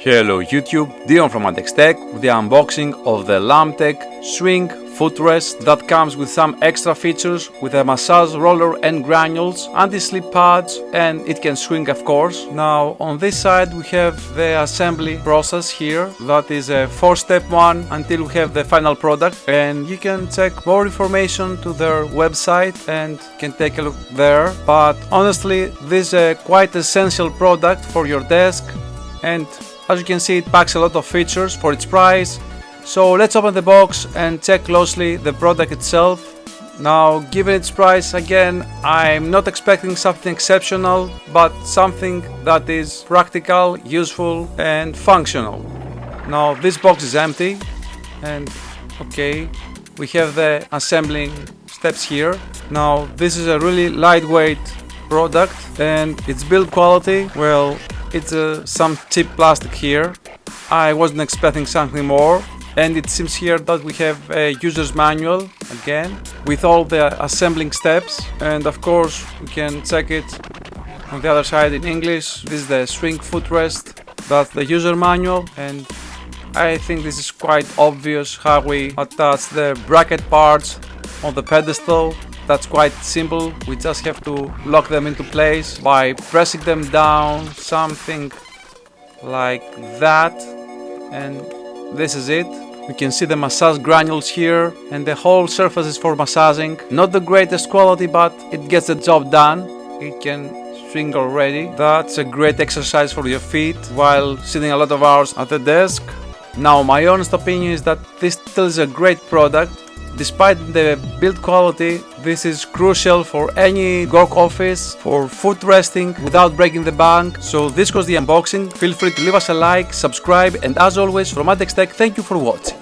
Hello YouTube, Dion from M.A.D with the unboxing of the LAMTECH Swing Footrest that comes with some extra features with a massage roller and granules, anti-slip pads, and it can swing of course. Now on this side we have the assembly process here, that is a 4-step one until we have the final product, and you can check more information to their website and can take a look there. But honestly this is a quite essential product for your desk, and as you can see it packs a lot of features for its price. So let's open the box and check closely the product itself. Now, given its price, again, I'm not expecting something exceptional, but something that is practical, useful and functional. Now this box is empty, and okay, we have the assembling steps here. Now this is a really lightweight product, and its build quality, well, it's some cheap plastic here. I wasn't expecting something more. And it seems here that we have a user's manual again with all the assembling steps, and of course we can check it on the other side in English. This is the swing footrest, that's the user manual, and I think this is quite obvious how we attach the bracket parts on the pedestal. That's quite simple, we just have to lock them into place by pressing them down, something like that, and this is it. We can see the massage granules here, and the whole surface is for massaging. Not the greatest quality, but it gets the job done. It can swing already. That's a great exercise for your feet while sitting a lot of hours at the desk. Now my honest opinion is that this still is a great product. Despite the build quality, this is crucial for any work office, for foot resting without breaking the bank. So this was the unboxing. Feel free to leave us a like, subscribe, and as always from M.A.D, thank you for watching.